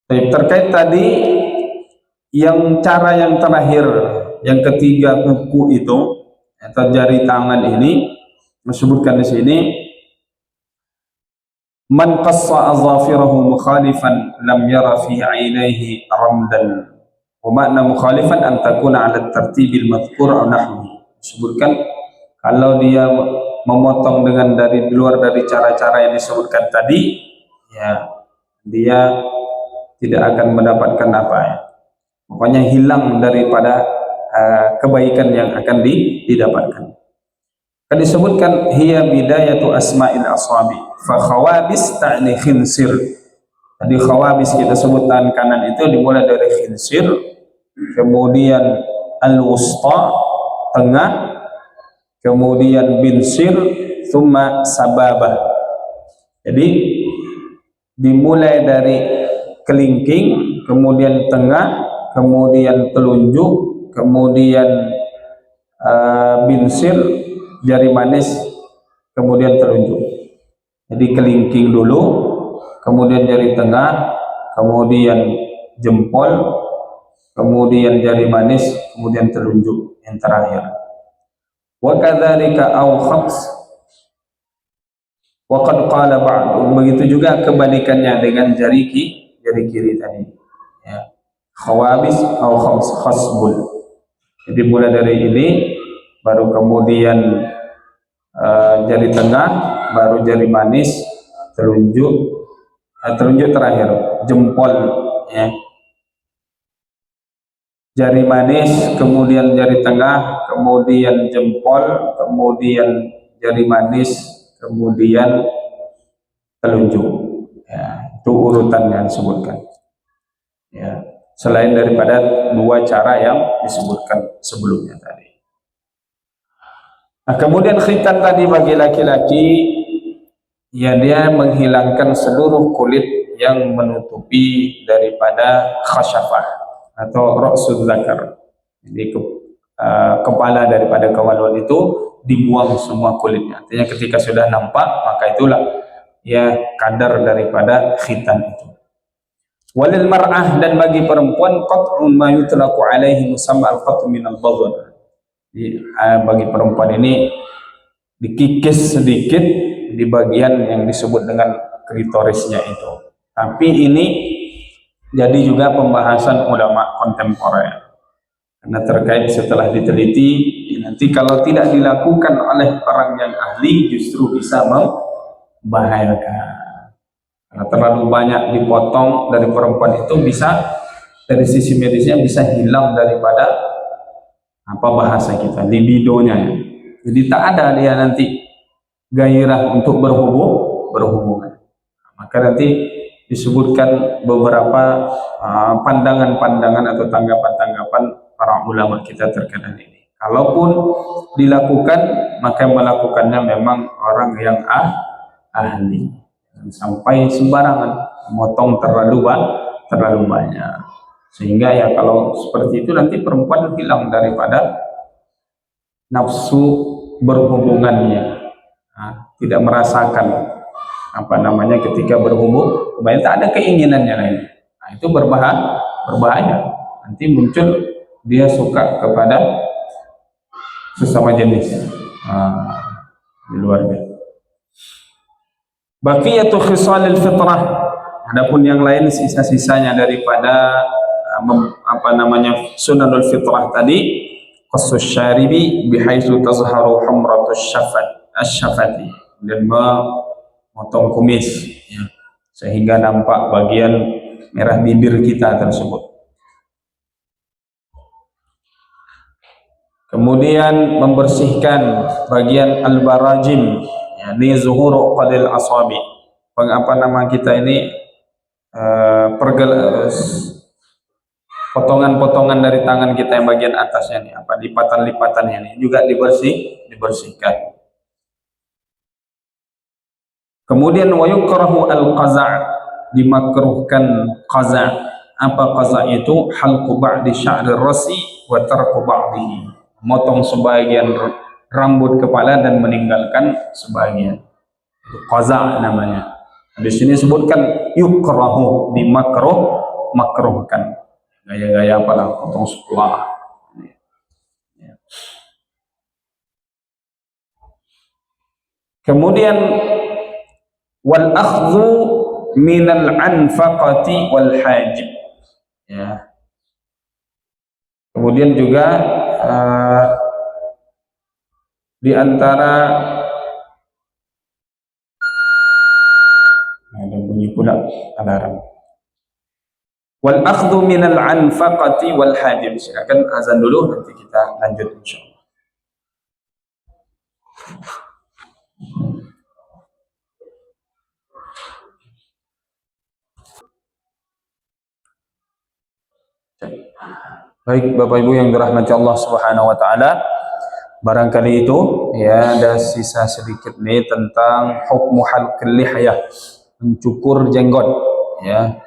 Baik, terkait tadi yang cara yang terakhir, yang ketiga kuku itu atau jari tangan ini disebutkan di sini, man qassa azafirahu mukhalifan lam yara fi 'ainaihi ramdan. Wa makna mukhalifan an takuna 'ala tartibil madhkur aw nahwihi. Disebutkan kalau dia memotong dengan dari luar dari cara-cara yang disebutkan tadi, ya dia tidak akan mendapatkan apa ya, pokoknya hilang daripada kebaikan yang akan didapatkan. Kan disebutkan hiya bidayatu asma'il asabi fa khawabis ta'ni khinsir. Tadi khawabis kita sebut tangan kanan itu dimulai dari khinsir, kemudian al-wusta tengah, kemudian binsir, thumma sababah. Jadi dimulai dari kelingking, kemudian tengah, kemudian telunjuk, kemudian binsir jari manis, kemudian telunjuk. Jadi kelingking dulu, kemudian jari tengah, kemudian jempol, kemudian jari manis, kemudian telunjuk yang terakhir. Wa kadzalika aw khams wa qad qala ba'd. Begitu juga kebalikannya dengan jari kiri tadi. Ya. Khawabis aw khams khasbul. Jadi mulai dari ini, baru kemudian jari tengah, baru jari manis, telunjuk, telunjuk terakhir, jempol, ya. Jari manis, kemudian jari tengah, kemudian jempol, kemudian jari manis, kemudian telunjuk. Ya, itu urutannya disebutkan. Ya, selain daripada dua cara yang disebutkan sebelumnya tadi. Nah, kemudian khitan tadi bagi laki-laki, ya dia menghilangkan seluruh kulit yang menutupi daripada khasyafah atau ra'sul zakar. Jadi kepala daripada kewalon itu dibuang semua kulitnya. Artinya ketika sudah nampak, maka itulah ya kadar daripada khitan itu. Walil mar'ah, dan bagi perempuan qat'un ma yutlaqu alaihi musamma al-qat'u min al-badn. Bagi perempuan ini dikikis sedikit di bagian yang disebut dengan klitorisnya itu. Tapi ini jadi juga pembahasan ulama kontemporer, karena terkait setelah diteliti, nanti kalau tidak dilakukan oleh orang yang ahli justru bisa membahayakan. Karena terlalu banyak dipotong dari perempuan itu bisa dari sisi medisnya bisa hilang daripada apa bahasa kita, libidonya ya. Jadi tak ada dia nanti gairah untuk berhubungan. Maka nanti disebutkan beberapa pandangan-pandangan atau tanggapan-tanggapan para ulama kita terkait ini. Kalaupun dilakukan, maka melakukannya memang orang yang ahli. Dan sampai sembarangan memotong terlalu banyak. Sehingga ya kalau seperti itu nanti perempuan hilang daripada nafsu berhubungannya, tidak merasakan apa namanya ketika berhubung, tak ada keinginannya lagi. Nah, itu berbahaya. Nanti muncul dia suka kepada sesama jenis di luarnya. Baqiyatu khisalil fitrah. Adapun yang lain sisa-sisanya daripada apa namanya sunanul fitrah tadi, qassus syaribi bihaitsu tazharu humratus syafati, dan memotong kumis ya, sehingga nampak bagian merah bibir kita tersebut. Kemudian membersihkan bagian al-barajim, yakni zuhuru qadil asabi. Apa nama kita ini potongan-potongan dari tangan kita yang bagian atasnya nih, apa lipatan-lipatannya ini juga dibersihkan. Kemudian wa yukrahu al-qaza', dimakruhkan qaza'. Apa qaza' itu? Halqu ba'di sya'ri rasi wa tarku ba'dihi, motong sebagian rambut kepala dan meninggalkan sebagian. Itu qaza' namanya. Di sini sebutkan yukrahu, makruhkan. Gaya-gaya apalah, potong sebelah. Kemudian wal akhdhu minal anfaqati wal hajib, ya. Kemudian juga di antara ada bunyi pula alarm. Wal akhdhu minal anfaqati wal hajib. Silakan azan dulu, nanti kita lanjut insyaallah. Baik Bapak Ibu yang dirahmati Allah Subhanahu wa taala, barangkali itu ya ada sisa sedikit nih tentang hukmu halqil lihyah, mencukur jenggot, ya.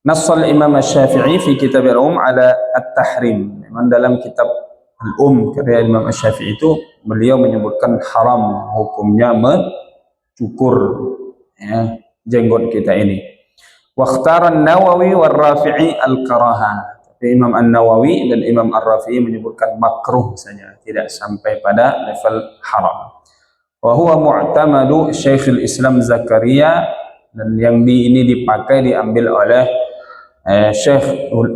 Nassal Imam Asy-Syafi'i fi kitab al-Um ala at-tahrim. Memang dalam kitab al-Um karya Imam Asy-Syafi'i itu beliau menyebutkan haram hukumnya mencukur, ya, jenggot kita ini. Wa ikhtara an-Nawawi war Rafi'i al-karaha. Imam An-Nawawi dan Imam Ar-Rafi'i menyebutkan makruh saja, tidak sampai pada level haram. Wa huwa mu'tamadu Syekhul Islam Zakaria, dan yang ini diambil oleh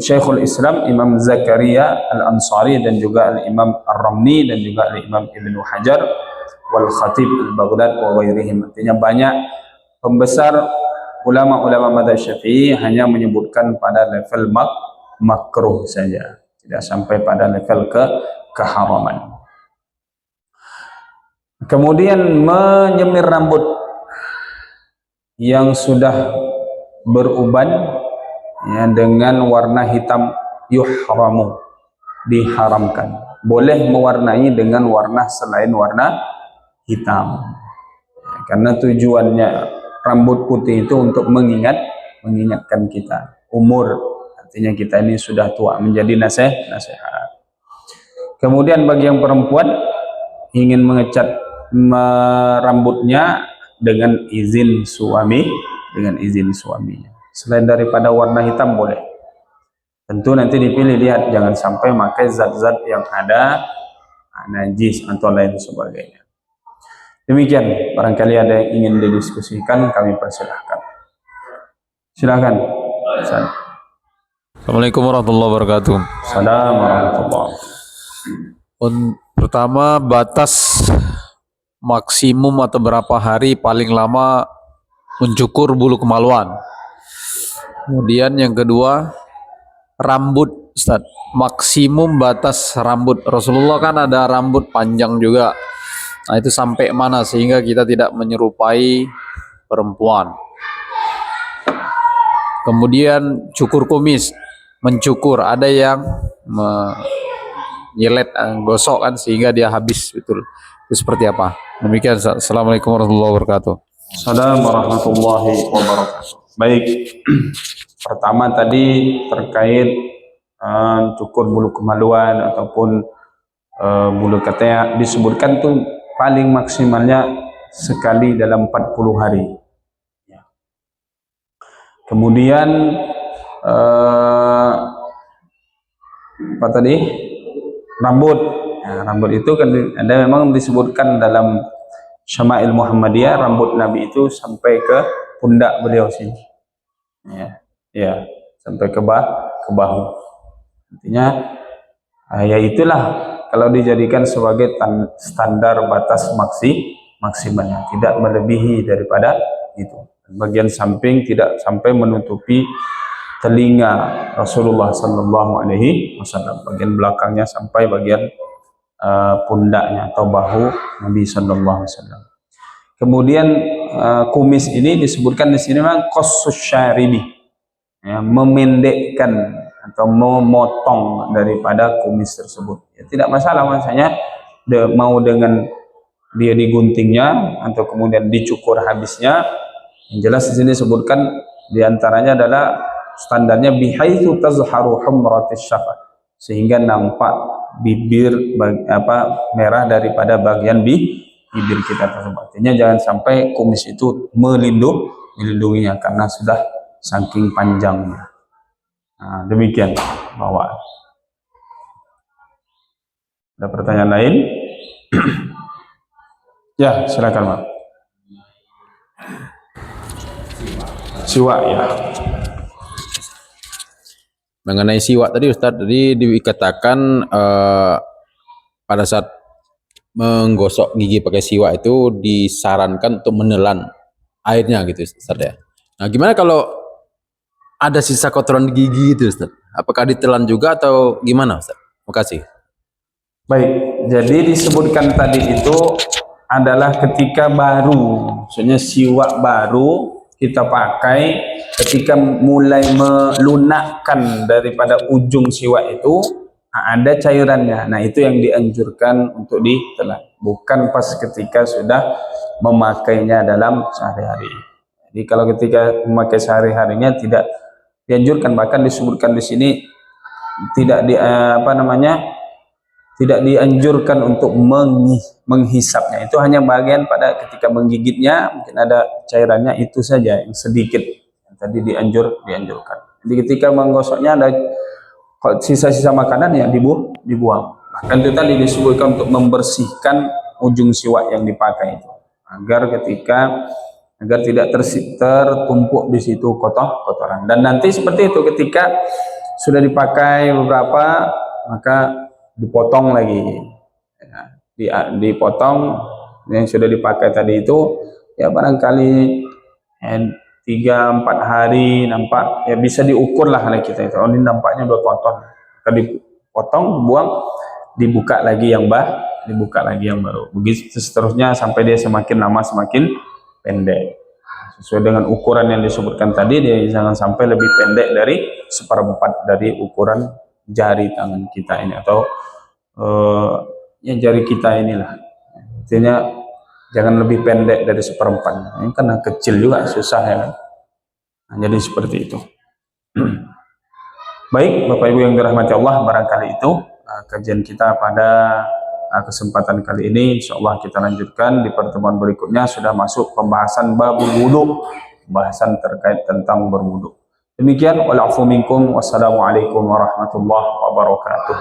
Syekhul Islam Imam Zakaria Al-Ansari dan juga Al-Imam Ar-Ramli dan juga Al-Imam Ibnu Hajar wal Khatib Al-Baghdad wa ghairihim. Artinya banyak pembesar ulama-ulama madzhab Syafi'i hanya menyebutkan pada level makruh saja, tidak sampai pada level keharaman. Kemudian menyemir rambut yang sudah beruban, ya, dengan warna hitam, yuhramu, diharamkan. Boleh mewarnai dengan warna selain warna hitam, ya, karena tujuannya rambut putih itu untuk mengingatkan kita umur. Artinya kita ini sudah tua, menjadi nasihat. Kemudian bagi yang perempuan ingin mengecat rambutnya dengan izin suaminya. Selain daripada warna hitam boleh. Tentu nanti dipilih, lihat jangan sampai pakai zat-zat yang ada najis atau lain sebagainya. Demikian, barangkali ada yang ingin didiskusikan, kami persilahkan. Silakan. Assalamualaikum warahmatullahi wabarakatuh. Assalamualaikum warahmatullahi wabarakatuh. Pertama, batas maksimum atau berapa hari paling lama mencukur bulu kemaluan. Kemudian yang kedua, rambut, Ustaz. Maksimum batas rambut. Rasulullah kan ada rambut panjang juga. Nah, itu sampai mana sehingga kita tidak menyerupai perempuan. Kemudian cukur kumis, mencukur, ada yang menyelet, gosok kan sehingga dia habis, betul. Itu seperti apa? Demikian. Assalamualaikum warahmatullahi wabarakatuh. Assalamualaikum warahmatullahi wabarakatuh. Baik, pertama tadi terkait cukur bulu kemaluan ataupun bulu ketiak, disebutkan tuh paling maksimalnya sekali dalam 40 hari. Kemudian apa tadi? Rambut. Ya, rambut itu kan ada memang disebutkan dalam Syama'il Muhammadiyah, rambut Nabi itu sampai ke pundak beliau sini. Ya, sampai ke bahu. Artinya ya itulah kalau dijadikan sebagai standar batas maksimalnya, tidak melebihi daripada itu. Bagian samping tidak sampai menutupi telinga Rasulullah Sallallahu Alaihi Wasallam, bagian belakangnya sampai bagian pundaknya atau bahu Nabi Sallallahu Alaihi Wasallam. Kemudian kumis ini disebutkan di sini memang qassus syaribi, ya, memendekkan atau memotong daripada kumis tersebut. Ya, tidak masalah, maksudnya mau dengan dia diguntingnya atau kemudian dicukur habisnya. Yang jelas di sini disebutkan diantaranya adalah standarnya bihaitsu tazharu humratis syafa, sehingga nampak bibir merah daripada bagian bibir kita tersebut. Artinya jangan sampai kumis itu melindunginya karena sudah saking panjangnya. Nah, demikian bawaan. Ada pertanyaan lain? Ya, silakan, Pak. Siwak ya. Mengenai siwak tadi Ustadz, tadi dikatakan pada saat menggosok gigi pakai siwak itu disarankan untuk menelan airnya gitu Ustadz ya. Nah gimana kalau ada sisa kotoran di gigi itu Ustadz? Apakah ditelan juga atau gimana Ustadz? Terima kasih. Baik, jadi disebutkan tadi itu adalah ketika baru, maksudnya siwak baru kita pakai ketika mulai melunakkan daripada ujung siwak itu ada cairannya. Nah itu yang dianjurkan untuk ditelan, bukan pas ketika sudah memakainya dalam sehari-hari. Jadi kalau ketika memakai sehari-harinya tidak dianjurkan, bahkan disebutkan di sini tidak tidak dianjurkan untuk menghisapnya. Itu hanya bagian pada ketika menggigitnya mungkin ada cairannya, itu saja yang sedikit yang tadi dianjurkan. Jadi ketika menggosoknya ada sisa-sisa makanan ya dibuang. Bahkan itu tadi disebutkan untuk membersihkan ujung siwak yang dipakai itu agar tidak tertumpuk di situ kotoran. Dan nanti seperti itu ketika sudah dipakai beberapa maka dipotong lagi, ya, dipotong yang sudah dipakai tadi itu ya barangkali 3-4 hari nampak ya bisa diukur lah oleh kita itu. Oh ini nampaknya udah kotor, maka dipotong, dibuang, dibuka lagi yang baru. Begitu seterusnya sampai dia semakin lama semakin pendek. Sesuai dengan ukuran yang disebutkan tadi, dia jangan sampai lebih pendek dari 1/4 dari ukuran jari tangan kita ini atau jari kita inilah. Artinya jangan lebih pendek dari 1/4. Ini karena kecil juga susah ya kan. Nah, jadi seperti itu. Baik Bapak Ibu yang dirahmati Allah, barangkali itu kajian kita pada kesempatan kali ini. Insyaallah kita lanjutkan di pertemuan berikutnya, sudah masuk pembahasan babul wudu, pembahasan terkait tentang berwudu. Demikian, wa'alafu minkum, wassalamualaikum warahmatullahi wabarakatuh.